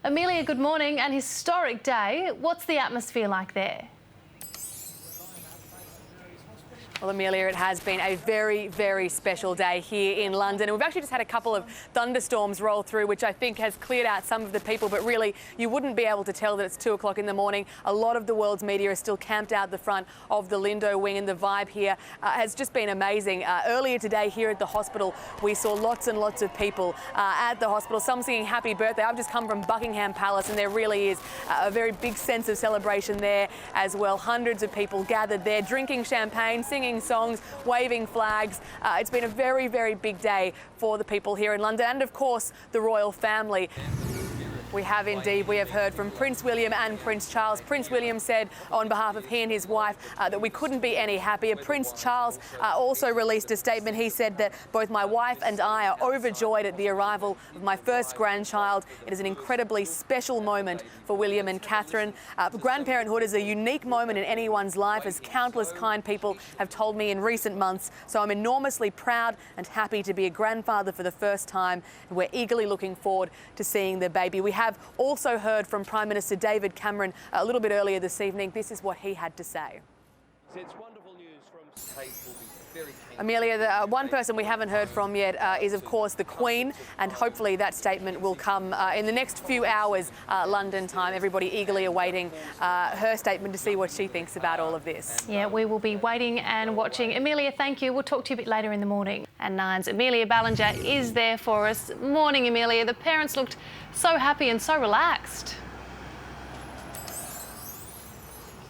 Amelia, good morning. An historic day. What's the atmosphere like there? Well, Amelia, it has been a very, very special day here in London. And we've actually just had a couple of thunderstorms roll through, which I think has cleared out some of the people. But really, you wouldn't be able to tell that it's 2 o'clock in the morning. A lot of the world's media is still camped out the front of the Lindo wing, and the vibe here has just been amazing. Earlier today here at the hospital, we saw lots and lots of people at the hospital, some singing happy birthday. I've just come from Buckingham Palace, and there really is a very big sense of celebration there as well. Hundreds of people gathered there, drinking champagne, singing songs, waving flags. It's been a very, very big day for the people here in London and, of course, the royal family. We have indeed. We have heard from Prince William and Prince Charles. Prince William said on behalf of he and his wife that we couldn't be any happier. Prince Charles also released a statement. He said that both my wife and I are overjoyed at the arrival of my first grandchild. It is an incredibly special moment for William and Catherine. Grandparenthood is a unique moment in anyone's life, as countless kind people have told me in recent months. So I'm enormously proud and happy to be a grandfather for the first time, and we're eagerly looking forward to seeing the baby. We have also heard from Prime Minister David Cameron a little bit earlier this evening. This is what he had to say. It's wonderful news from Kate will be very keen. Amelia, the one person we haven't heard from yet is, of course, the Queen, and hopefully that statement will come in the next few hours, London time. Everybody eagerly awaiting her statement to see what she thinks about all of this. Yeah, we will be waiting and watching. Amelia, thank you. We'll talk to you a bit later in the morning. And Nine's Amelia Ballinger is there for us. Morning, Amelia. The parents looked so happy and so relaxed.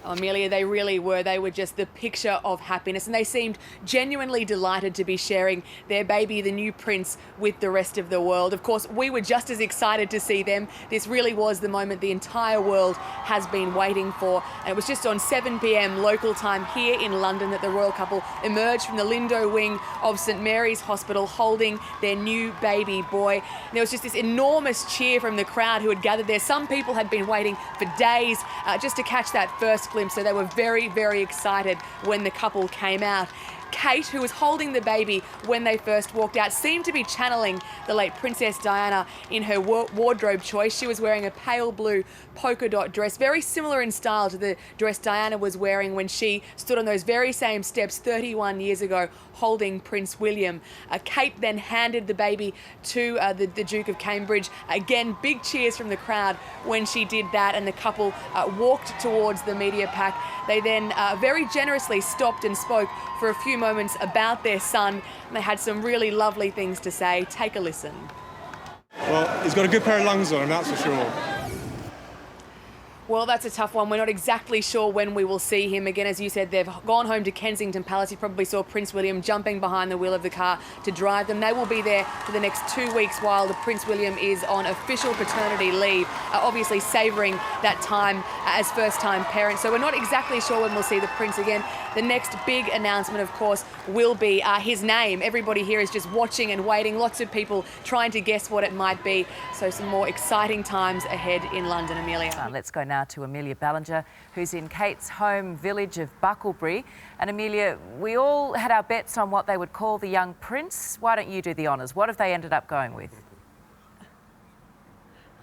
Amelia, they really were. They were just the picture of happiness, and they seemed genuinely delighted to be sharing their baby, the new prince, with the rest of the world. Of course, we were just as excited to see them. This really was the moment the entire world has been waiting for. And it was just on 7 p.m. local time here in London that the royal couple emerged from the Lindo wing of St Mary's Hospital holding their new baby boy. And there was just this enormous cheer from the crowd who had gathered there. Some people had been waiting for days just to catch that first glimpse, so they were very, very excited when the couple came out. Kate, who was holding the baby when they first walked out, seemed to be channeling the late Princess Diana in her wardrobe choice. She was wearing a pale blue polka dot dress, very similar in style to the dress Diana was wearing when she stood on those very same steps 31 years ago holding Prince William. Kate then handed the baby to the Duke of Cambridge. Again, big cheers from the crowd when she did that, and the couple walked towards the media pack. They then very generously stopped and spoke for a few moments about their son, and they had some really lovely things to say. Take a listen. Well, he's got a good pair of lungs on him, that's for sure. Well, that's a tough one. We're not exactly sure when we will see him again. As you said, they've gone home to Kensington Palace. You probably saw Prince William jumping behind the wheel of the car to drive them. They will be there for the next 2 weeks while the Prince William is on official paternity leave, obviously savouring that time as first-time parents. So we're not exactly sure when we'll see the Prince again. The next big announcement, of course, will be his name. Everybody here is just watching and waiting. Lots of people trying to guess what it might be. So some more exciting times ahead in London, Amelia. Let's go now to Amelia Ballinger, who's in Kate's home village of Bucklebury. And Amelia, we all had our bets on what they would call the young prince. Why don't you do the honours? What have they ended up going with?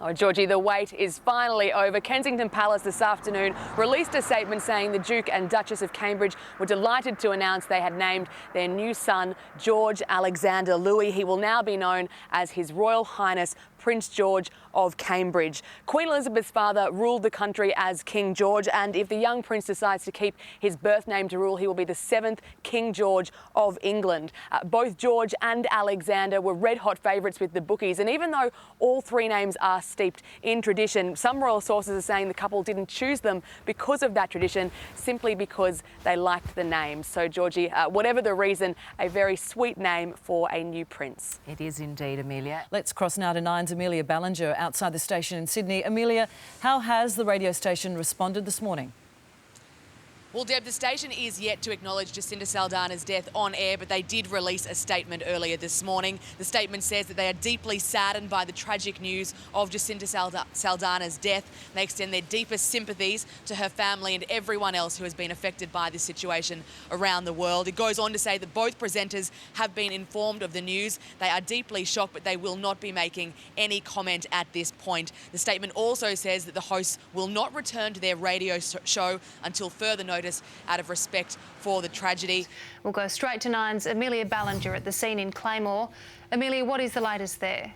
Oh, Georgie, the wait is finally over. Kensington Palace this afternoon released a statement saying the Duke and Duchess of Cambridge were delighted to announce they had named their new son George Alexander Louis. He will now be known as His Royal Highness Prince George of Cambridge. Queen Elizabeth's father ruled the country as King George, and if the young prince decides to keep his birth name to rule, he will be the 7th King George of England. Both George and Alexander were red-hot favourites with the bookies, and even though all three names are steeped in tradition, some royal sources are saying the couple didn't choose them because of that tradition, simply because they liked the name. So, Georgie, whatever the reason, a very sweet name for a new prince. It is indeed, Amelia. Let's cross now to Nine's Amelia Ballinger outside the station in Sydney. Amelia, how has the radio station responded this morning? Well, Deb, the station is yet to acknowledge Jacinta Saldana's death on air, but they did release a statement earlier this morning. The statement says that they are deeply saddened by the tragic news of Jacinta Saldana's death. They extend their deepest sympathies to her family and everyone else who has been affected by this situation around the world. It goes on to say that both presenters have been informed of the news. They are deeply shocked, but they will not be making any comment at this point. The statement also says that the hosts will not return to their radio show until further notice, out of respect for the tragedy. We'll go straight to Nine's Amelia Ballinger at the scene in Claymore. Amelia, what is the latest there?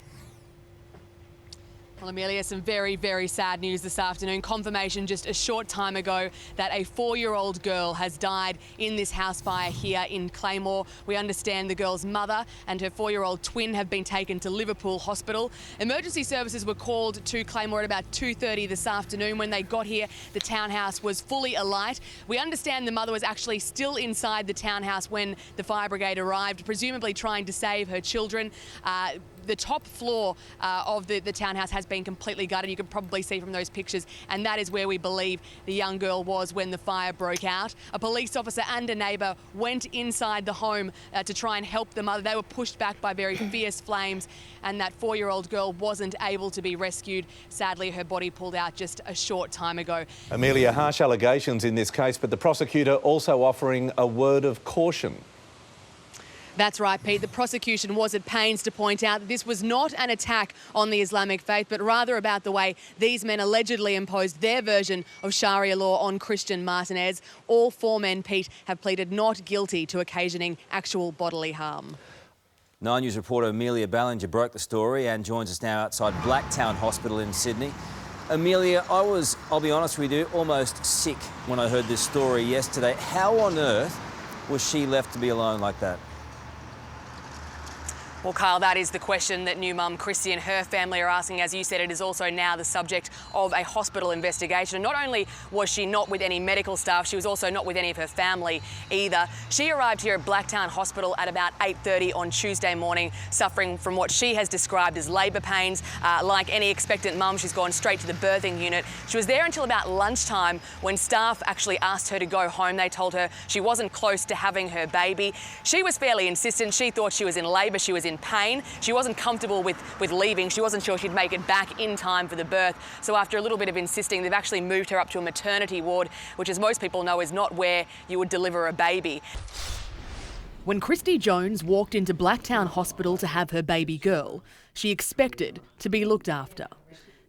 Well, Amelia, some very, very sad news this afternoon. Confirmation just a short time ago that a 4-year-old girl has died in this house fire here in Claymore. We understand the girl's mother and her 4-year-old twin have been taken to Liverpool Hospital. Emergency services were called to Claymore at about 2:30 this afternoon. When they got here, the townhouse was fully alight. We understand the mother was actually still inside the townhouse when the fire brigade arrived, presumably trying to save her children. The top floor of the townhouse has been completely gutted. You can probably see from those pictures, and that is where we believe the young girl was when the fire broke out. A police officer and a neighbour went inside the home to try and help the mother. They were pushed back by very fierce flames, and that 4-year-old girl wasn't able to be rescued. Sadly, her body pulled out just a short time ago. Amelia, harsh allegations in this case, but the prosecutor also offering a word of caution. That's right, Pete. The prosecution was at pains to point out that this was not an attack on the Islamic faith, but rather about the way these men allegedly imposed their version of Sharia law on Christian Martinez. All 4 men, Pete, have pleaded not guilty to occasioning actual bodily harm. 9 News reporter Amelia Ballinger broke the story and joins us now outside Blacktown Hospital in Sydney. Amelia, I'll be honest with you, almost sick when I heard this story yesterday. How on earth was she left to be alone like that? Well, Kyle, that is the question that new mum Christy and her family are asking. As you said, it is also now the subject of a hospital investigation. And not only was she not with any medical staff, she was also not with any of her family either. She arrived here at Blacktown Hospital at about 8:30 on Tuesday morning, suffering from what she has described as labour pains. Like any expectant mum, she's gone straight to the birthing unit. She was there until about lunchtime when staff actually asked her to go home. They told her she wasn't close to having her baby. She was fairly insistent. She thought she was in labour, she was in pain. She wasn't comfortable with leaving. She wasn't sure she'd make it back in time for the birth. So after a little bit of insisting, they've actually moved her up to a maternity ward, which, as most people know, is not where you would deliver a baby. When Christy Jones walked into Blacktown Hospital to have her baby girl, she expected to be looked after.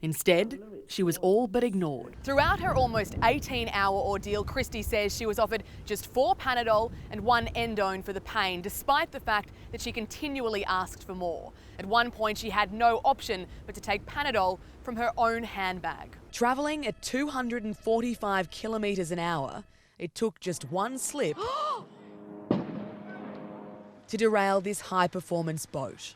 Instead, she was all but ignored. Throughout her almost 18-hour ordeal, Christy says she was offered just 4 Panadol and 1 Endone for the pain, despite the fact that she continually asked for more. At one point, she had no option but to take Panadol from her own handbag. Travelling at 245 kilometres an hour, it took just one slip to derail this high-performance boat.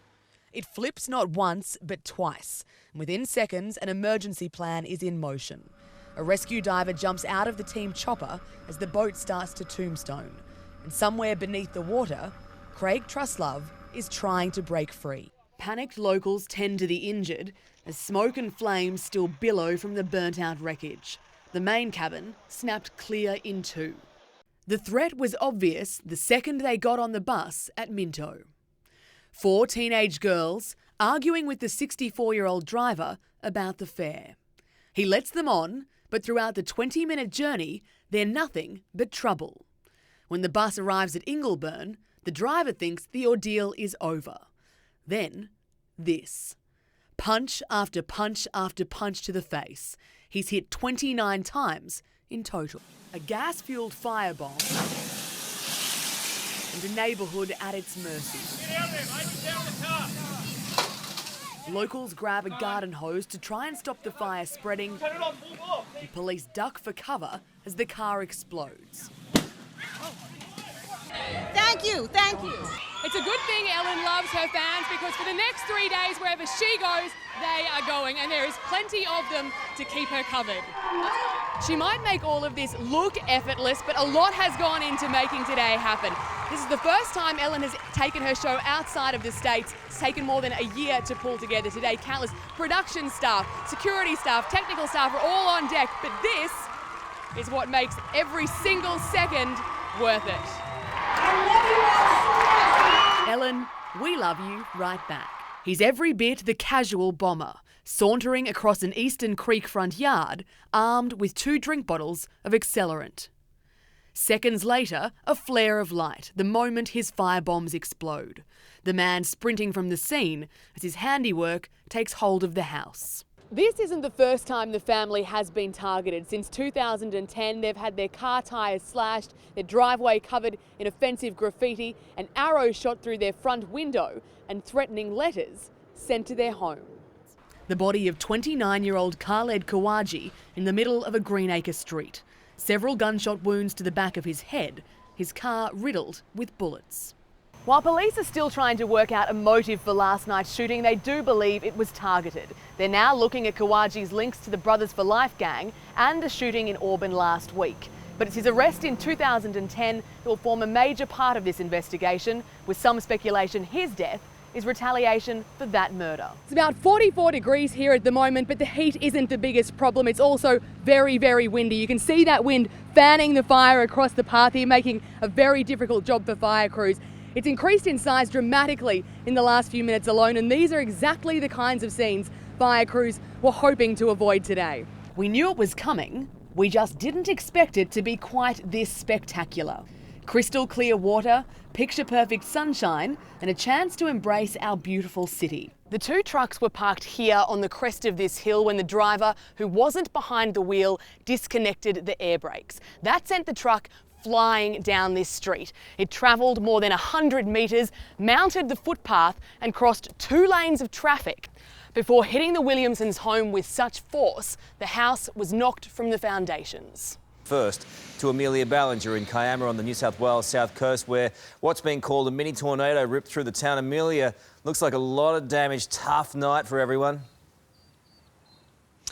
It flips not once, but twice. Within seconds, an emergency plan is in motion. A rescue diver jumps out of the team chopper as the boat starts to tombstone. And somewhere beneath the water, Craig Truslove is trying to break free. Panicked locals tend to the injured as smoke and flames still billow from the burnt-out wreckage. The main cabin snapped clear in 2. The threat was obvious the second they got on the bus at Minto. 4 teenage girls arguing with the 64-year-old driver about the fare. He lets them on, but throughout the 20-minute journey, they're nothing but trouble. When the bus arrives at Ingleburn, the driver thinks the ordeal is over. Then, this. Punch after punch after punch to the face. He's hit 29 times in total. A gas-fueled firebomb and a neighbourhood at its mercy. Get out there, mate. Get down the car. Locals grab a garden hose to try and stop the fire spreading. Turn it on, full block. And police duck for cover as the car explodes. Thank you, thank you. It's a good thing Ellen loves her fans, because for the next 3 days, wherever she goes, they are going, and there is plenty of them to keep her covered. She might make all of this look effortless, but a lot has gone into making today happen. This is the first time Ellen has taken her show outside of the States. It's taken more than a year to pull together today. Countless production staff, security staff, technical staff are all on deck, but this is what makes every single second worth it. Ellen, we love you right back. He's every bit the casual bomber, sauntering across an Eastern Creek front yard, armed with 2 drink bottles of accelerant. Seconds later, a flare of light, the moment his firebombs explode. The man sprinting from the scene as his handiwork takes hold of the house. This isn't the first time the family has been targeted. Since 2010, they've had their car tyres slashed, their driveway covered in offensive graffiti, and arrows shot through their front window, and threatening letters sent to their home. The body of 29-year-old Khaled Kawaji in the middle of a Greenacre street. Several gunshot wounds to the back of his head, his car riddled with bullets. While police are still trying to work out a motive for last night's shooting, they do believe it was targeted. They're now looking at Kawaji's links to the Brothers for Life gang and a shooting in Auburn last week. But it's his arrest in 2010 that will form a major part of this investigation, with some speculation his death is retaliation for that murder. It's about 44 degrees here at the moment, but the heat isn't the biggest problem. It's also very, very windy. You can see that wind fanning the fire across the path here, making a very difficult job for fire crews. It's increased in size dramatically in the last few minutes alone, and these are exactly the kinds of scenes fire crews were hoping to avoid today. We knew it was coming, we just didn't expect it to be quite this spectacular. Crystal clear water, picture-perfect sunshine, and a chance to embrace our beautiful city. The 2 trucks were parked here on the crest of this hill when the driver, who wasn't behind the wheel, disconnected the air brakes. That sent the truck flying down this street. It travelled more than 100 metres, mounted the footpath and crossed 2 lanes of traffic. Before hitting the Williamsons' home with such force, the house was knocked from the foundations. First to Amelia Ballinger in Kiama on the New South Wales south coast, where what's been called a mini tornado ripped through the town. Amelia, looks like a lot of damage. Tough night for everyone.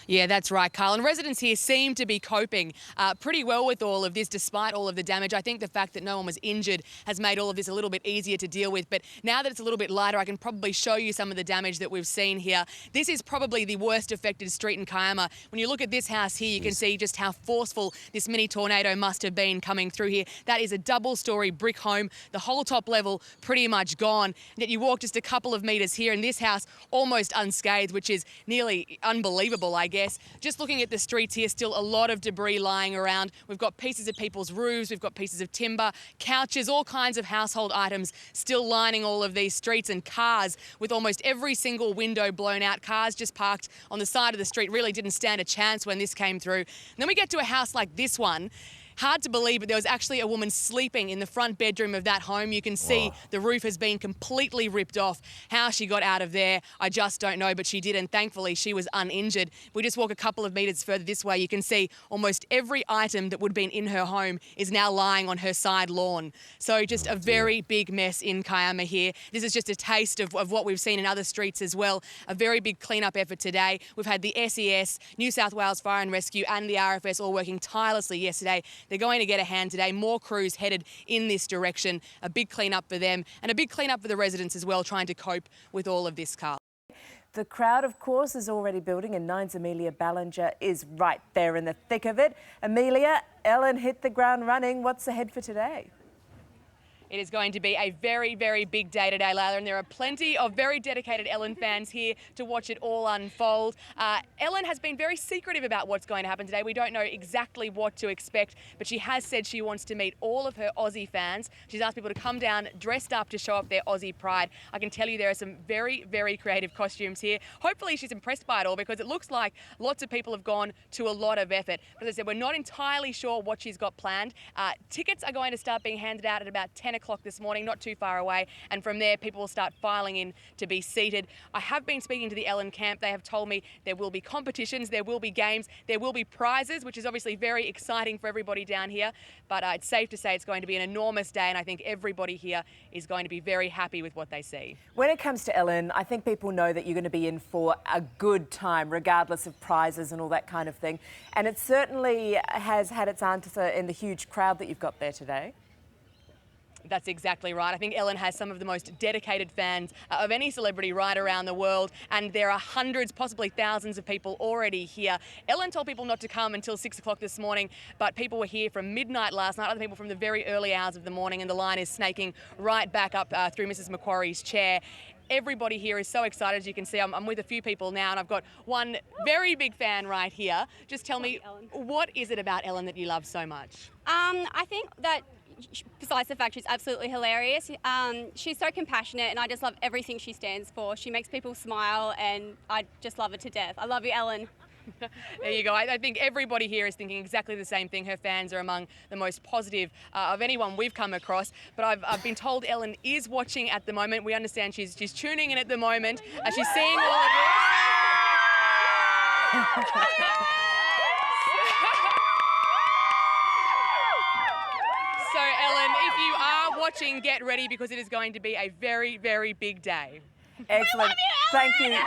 Yeah, that's right, Carl. And residents here seem to be coping pretty well with all of this, despite all of the damage. I think the fact that no one was injured has made all of this a little bit easier to deal with. But now that it's a little bit lighter, I can probably show you some of the damage that we've seen here. This is probably the worst affected street in Kiama. When you look at this house here, you can see just how forceful this mini tornado must have been coming through here. That is a double-storey brick home. The whole top level pretty much gone. Yet you walk just a couple of metres here, and this house almost unscathed, which is nearly unbelievable, I guess. Just looking at the streets here, still a lot of debris lying around. We've got pieces of people's roofs, we've got pieces of timber, couches, all kinds of household items still lining all of these streets, and cars with almost every single window blown out. Cars just parked on the side of the street really didn't stand a chance when this came through. And then we get to a house like this one. Hard to believe, but there was actually a woman sleeping in the front bedroom of that home. You can see the roof has been completely ripped off. How she got out of there, I just don't know, but she did, and thankfully she was uninjured. We just walk a couple of metres further this way. You can see almost every item that would have been in her home is now lying on her side lawn. So just a very big mess in Kiama here. This is just a taste of what we've seen in other streets as well. A very big clean-up effort today. We've had the SES, New South Wales Fire and Rescue, and the RFS all working tirelessly yesterday. They're going to get a hand today. More crews headed in this direction. A big clean-up for them and a big clean-up for the residents as well, trying to cope with all of this, Carl. The crowd, of course, is already building, and Nine's Amelia Ballinger is right there in the thick of it. Amelia, Ellen hit the ground running. What's ahead for today? It is going to be a very, very big day today, Layla, and there are plenty of very dedicated Ellen fans here to watch it all unfold. Ellen has been very secretive about what's going to happen today. We don't know exactly what to expect, but she has said she wants to meet all of her Aussie fans. She's asked people to come down dressed up to show off their Aussie pride. I can tell you there are some very, very creative costumes here. Hopefully she's impressed by it all, because it looks like lots of people have gone to a lot of effort. But as I said, we're not entirely sure what she's got planned. Tickets are going to start being handed out at about 10 o'clock this morning, not too far away, and from there people will start filing in to be seated. I have been speaking to the Ellen camp. They have told me there will be competitions, there will be games, there will be prizes, which is obviously very exciting for everybody down here, but it's safe to say it's going to be an enormous day, and I think everybody here is going to be very happy with what they see. When it comes to Ellen, I think people know that you're going to be in for a good time, regardless of prizes and all that kind of thing, and it certainly has had its answer in the huge crowd that you've got there today. That's exactly right. I think Ellen has some of the most dedicated fans of any celebrity right around the world, and there are hundreds, possibly thousands of people already here. Ellen told people not to come until 6 o'clock this morning, but people were here from midnight last night, other people from the very early hours of the morning, and the line is snaking right back up through Mrs. Macquarie's chair. Everybody here is so excited. As you can see, I'm with a few people now, and I've got one very big fan right here. Just tell me, what is it about Ellen that you love so much? I think that besides the fact she's absolutely hilarious, she's so compassionate, and I just love everything she stands for. She makes people smile, and I just love her to death. I love you, Ellen. There you go. I think everybody here is thinking exactly the same thing. Her fans are among the most positive of anyone we've come across. But I've been told Ellen is watching at the moment. We understand she's tuning in at the moment. She's seeing all of this. So, Ellen, if you are watching, get ready, because it is going to be a very, very big day. Excellent. Thank you.